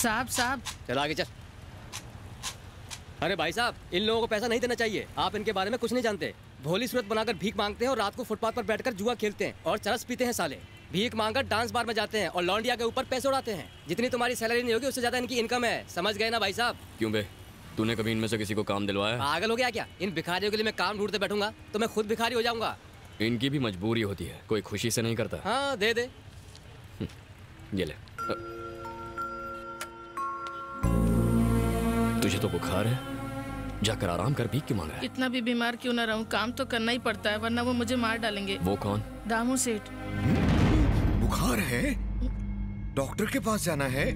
साहब साहब चल आगे चल। अरे भाई साहब, इन लोगों को पैसा नहीं देना चाहिए। आप इनके बारे में कुछ नहीं जानते। भोली सूरत बनाकर भीख मांगते हैं और रात को फुटपाथ पर बैठकर जुआ खेलते हैं और चरस पीते हैं साले। भीख मांगकर डांस बार में जाते हैं और लौंडिया के ऊपर पैसे उड़ाते हैं। जितनी तुम्हारी सैलरी नहीं होगी उससे ज्यादा इनकी इनकम है। समझ गए ना भाई साहब? क्यों बे, तूने कभी इनमें से किसी को काम दिलवाया? पागल हो गया क्या? इन भिखारियों के लिए मैं काम ढूंढते बैठूंगा तो मैं खुद भिखारी हो जाऊंगा। इनकी भी मजबूरी होती है, कोई खुशी से नहीं करता। हाँ दे दे। ये ले। तुझे तो बुखार है, जाकर आराम कर, भीख क्यों मांग रहा है? इतना भी बीमार क्यों ना रहूं, काम तो करना ही पड़ता है वरना वो मुझे मार डालेंगे। वो कौन? दामू सेठ। बुखार है? डॉक्टर के पास जाना है?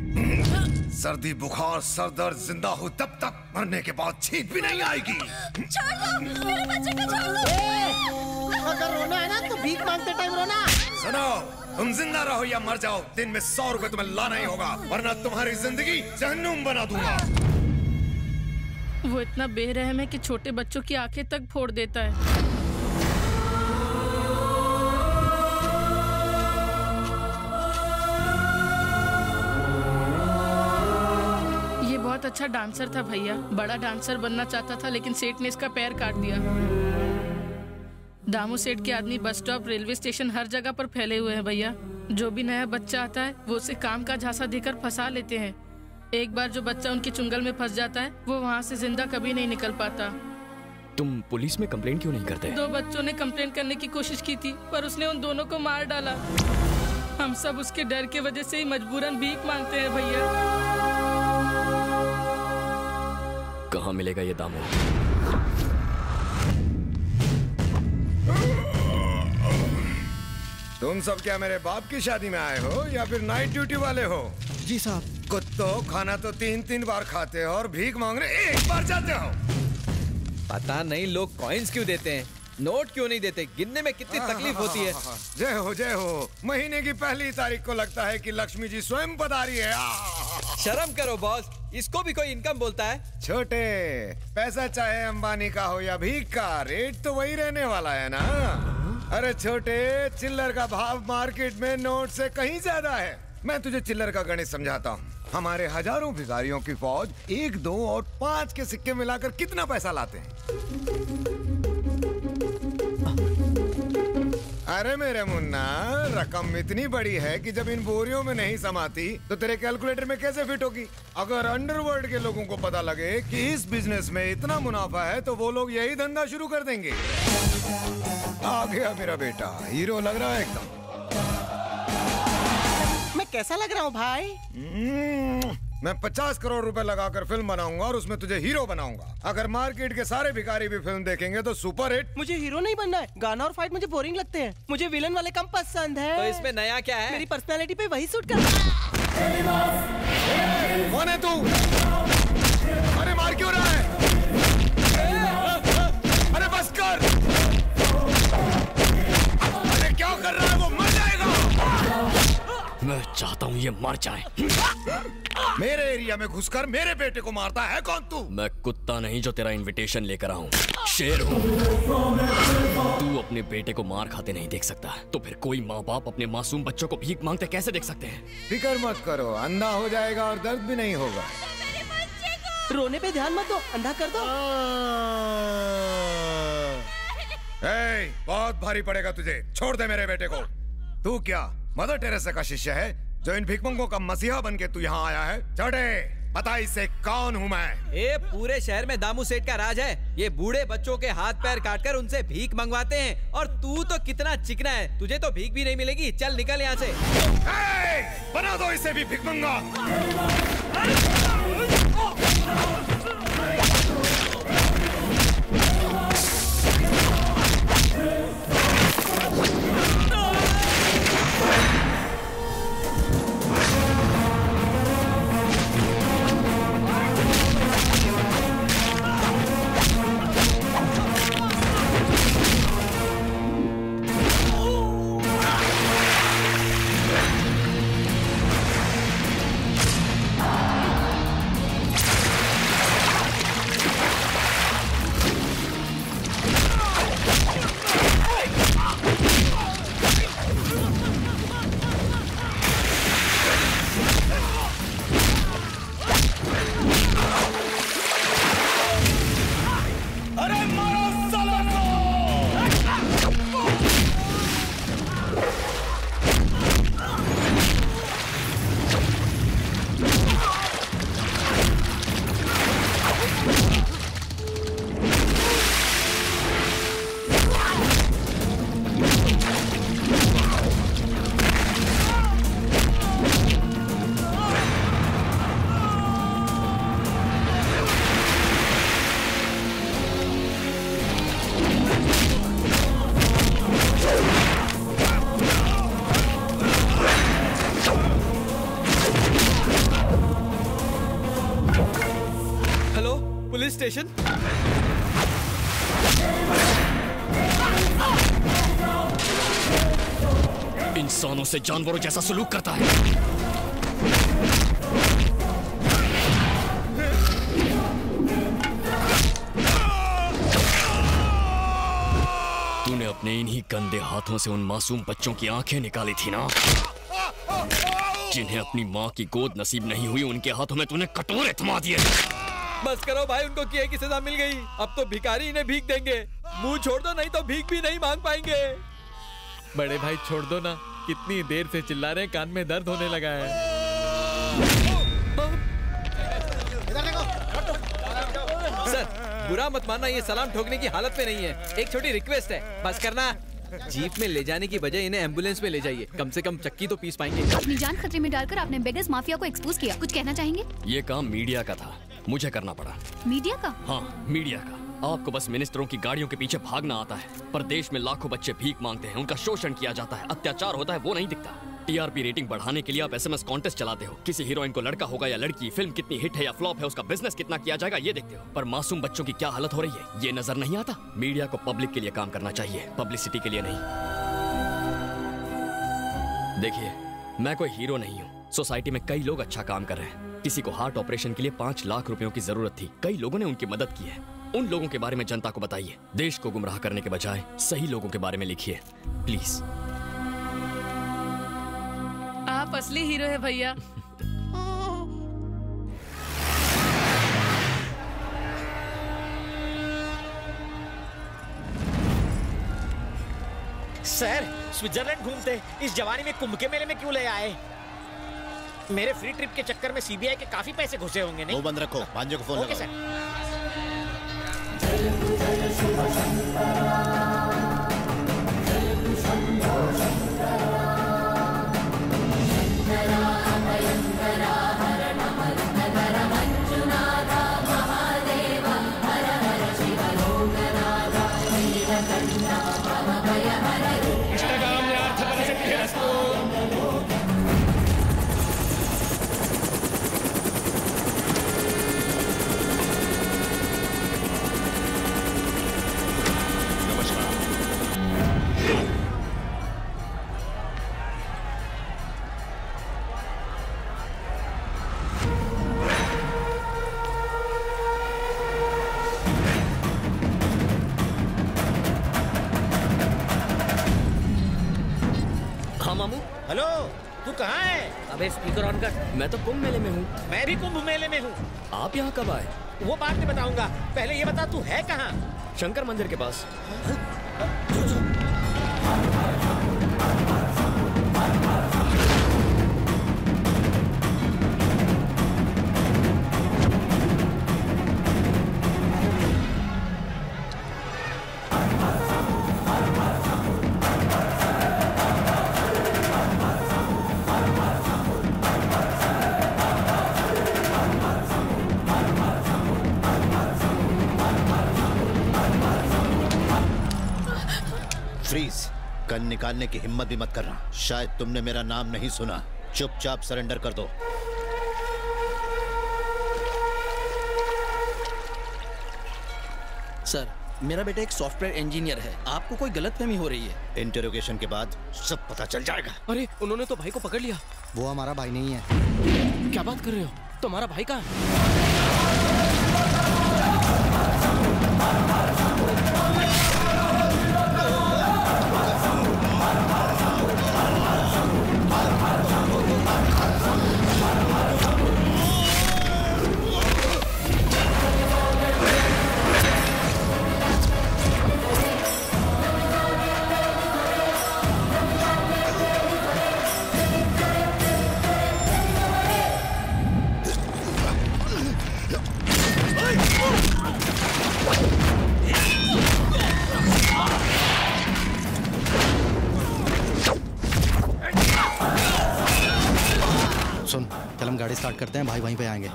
सर्दी बुखार सर दर्द जिंदा हो तब तक, मरने के बाद छींक भी नहीं आएगी। छोड़ दो मेरे बच्चे को, छोड़ दो। अगर रोना है ना तो भीख मांगते टाइम रोना। सुनो, तुम जिंदा रहो या मर जाओ, दिन में 100 रुपए तुम्हें लाना ही होगा, वरना तुम्हारी जिंदगी जहन्नुम बना दूंगा। वो इतना बेरहम है कि छोटे बच्चों की आंखें तक फोड़ देता है। ये बहुत अच्छा डांसर था भैया, बड़ा डांसर बनना चाहता था लेकिन सेठ ने इसका पैर काट दिया। दामू सेठ के आदमी बस स्टॉप, रेलवे स्टेशन, हर जगह पर फैले हुए हैं भैया। जो भी नया बच्चा आता है वो उसे काम का झांसा देकर फंसा लेते हैं। एक बार जो बच्चा उनके चुंगल में फंस जाता है वो वहाँ से जिंदा कभी नहीं निकल पाता। तुम पुलिस में कंप्लेंट क्यों नहीं करते? 2 बच्चों ने कंप्लेंट करने की कोशिश की थी पर उसने उन दोनों को मार डाला। हम सब उसके डर की वजह से ही मजबूरन भीख मांगते हैं भैया। कहाँ मिलेगा ये दामू? तुम सब क्या मेरे बाप की शादी में आए हो या फिर नाइट ड्यूटी वाले हो? जी साहब। कुत्तो, खाना तो 3-3 बार खाते हो और भीख मांगने 1 बार जाते हो। पता नहीं लोग कॉइन्स क्यों देते हैं, नोट क्यों नहीं देते? गिनने में कितनी तकलीफ होती है। जय हो जय हो। महीने की पहली तारीख को लगता है कि लक्ष्मी जी स्वयं पधारी है। शर्म करो बॉस, इसको भी कोई इनकम बोलता है? छोटे, पैसा चाहे अंबानी का हो या भीख का, रेट तो वही रहने वाला है ना। अरे छोटे, चिल्लर का भाव मार्केट में नोट से कहीं ज्यादा है। मैं तुझे चिल्लर का गणित समझाता हूँ। हमारे हजारों भिखारियों की फौज 1, 2 और 5 के सिक्के मिलाकर कितना पैसा लाते हैं? अरे मेरे मुन्ना, रकम इतनी बड़ी है कि जब इन बोरियों में नहीं समाती तो तेरे कैलकुलेटर में कैसे फिट होगी? अगर अंडरवर्ल्ड के लोगों को पता लगे कि इस बिजनेस में इतना मुनाफा है तो वो लोग यही धंधा शुरू कर देंगे। आ गया मेरा बेटा, हीरो लग रहा है एकदम। मैं कैसा लग रहा हूँ भाई? मैं 50 करोड़ रुपए लगाकर फिल्म बनाऊंगा और उसमें तुझे हीरो बनाऊंगा। अगर मार्केट के सारे भिखारी भी फिल्म देखेंगे तो सुपर हिट। मुझे हीरो नहीं बनना है, गाना और फाइट मुझे बोरिंग लगते हैं। मुझे विलन वाले कम पसंद है। तो इसमें नया क्या है? मेरी पर्सनालिटी पे वही सूट करता है। कौन है तू? अरे मार क्यों रहा है? अरे बस कर। अरे क्या कर रहा है? वो मर जाएगा। मैं चाहता हूँ ये मर जाए। मेरे एरिया में घुसकर मेरे बेटे को मारता है कौन तू? मैं कुत्ता नहीं जो तेरा इनविटेशन लेकर आऊं, शेर हूँ। तू अपने बेटे को मार खाते नहीं देख सकता, तो फिर कोई माँ बाप अपने मासूम बच्चों को भीख मांगते कैसे देख सकते हैं? फिक्र मत करो, अंधा हो जाएगा और दर्द भी नहीं होगा। रोने पे ध्यान मत दो, अंधा कर दो। बहुत भारी पड़ेगा तुझे, छोड़ दे मेरे बेटे को। तू क्या मदर टेरेसा का शिष्य है जो इन भिखमंगों का मसीहा बन के तू यहाँ आया है? चढ़े, बता इसे कौन हूँ मैं? ये पूरे शहर में दामू सेठ का राज है। ये बूढ़े बच्चों के हाथ पैर काटकर उनसे भीख मंगवाते हैं। और तू तो कितना चिकना है, तुझे तो भीख भी नहीं मिलेगी। चल निकल यहाँ से। बना दो इसे भी भिखमंगा। इंसानों से जानवरों जैसा सलूक करता है। तूने अपने इन्हीं गंदे हाथों से उन मासूम बच्चों की आंखें निकाली थी ना, जिन्हें अपनी माँ की गोद नसीब नहीं हुई। उनके हाथों में तूने कटोरे थमा दिए। बस करो भाई, उनको किए की सजा मिल गई। अब तो भिखारी इन्हें भीख देंगे। मुंह छोड़ दो, नहीं तो भीख भी नहीं मांग पाएंगे। बड़े भाई छोड़ दो ना, कितनी देर से चिल्ला रहे हैं, कान में दर्द होने लगा है। सर बुरा मत मानना, ये सलाम ठोकने की हालत में नहीं है। एक छोटी रिक्वेस्ट है, बस करना। जीप में ले जाने की बजाय इन्हें एम्बुलेंस में ले जाइए, कम से कम चक्की तो पीस पाएंगे। अपनी जान खतरे में डालकर आपने बेगस माफिया को एक्सपोज किया, कुछ कहना चाहेंगे? ये काम मीडिया का था, मुझे करना पड़ा। मीडिया का? हाँ, मीडिया का। आपको बस मिनिस्टरों की गाड़ियों के पीछे भागना आता है, पर देश में लाखों बच्चे भीख मांगते हैं, उनका शोषण किया जाता है, अत्याचार होता है, वो नहीं दिखता। टीआरपी रेटिंग बढ़ाने के लिए आप एसएमएस कॉन्टेस्ट चलाते हो। किसी हीरोइन को लड़का होगा या लड़की, फिल्म कितनी हिट है या फ्लॉप है, उसका बिजनेस कितना किया जाएगा, ये देखते हो। पर मासूम बच्चों की क्या हालत हो रही है, ये नजर नहीं आता। मीडिया को पब्लिक के लिए काम करना चाहिए, पब्लिसिटी के लिए नहीं। देखिए, मैं कोई हीरो नहीं हूँ। सोसाइटी में कई लोग अच्छा काम कर रहे हैं। किसी को हार्ट ऑपरेशन के लिए 5 लाख रुपयों की जरूरत थी, कई लोगों ने उनकी मदद की है। उन लोगों के बारे में जनता को बताइए। देश को गुमराह करने के बजाय सही लोगों के बारे में लिखिए, प्लीज। आप असली हीरो है भैया। सर, स्विट्जरलैंड घूमते इस जवानी में कुंभ के मेले में क्यों ले आए? मेरे फ्री ट्रिप के चक्कर में सीबीआई के काफी पैसे घुसे होंगे नहीं? वो बंद रखो, भांजे को फोन ओके सर। हेलो, तू कहाँ है? अबे स्पीकर ऑन कर। मैं तो कुंभ मेले में हूँ। मैं भी कुंभ मेले में हूँ। आप यहाँ कब आए? वो बाद में बताऊंगा, पहले ये बता तू है कहाँ? शंकर मंदिर के पास। फ्रीज, गन निकालने की हिम्मत भी मत करना। शायद तुमने मेरा नाम नहीं सुना। चुपचाप सरेंडर कर दो। सर, मेरा बेटा एक सॉफ्टवेयर इंजीनियर है, आपको कोई गलतफहमी हो रही है। इंटरोगेशन के बाद सब पता चल जाएगा। अरे, उन्होंने तो भाई को पकड़ लिया। वो हमारा भाई नहीं है। क्या बात कर रहे हो? तुम्हारा भाई कहाँ है? सुन, चल हम गाड़ी स्टार्ट करते हैं, भाई वहीं पे आएंगे।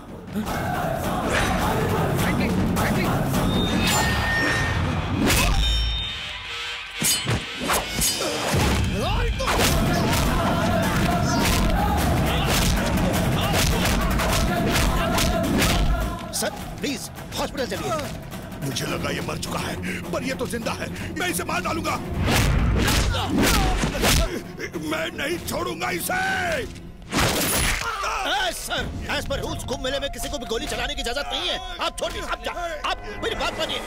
सर प्लीज हॉस्पिटल चलिए। मुझे लगा ये मर चुका है, पर ये तो जिंदा है। मैं इसे मार डालूंगा। मैं नहीं छोड़ूंगा इसे। सर, एज पर रूल्स कुंभ मेले में किसी को भी गोली चलाने की इजाजत नहीं है। आप छोड़िए, आप मेरी बात मानिए।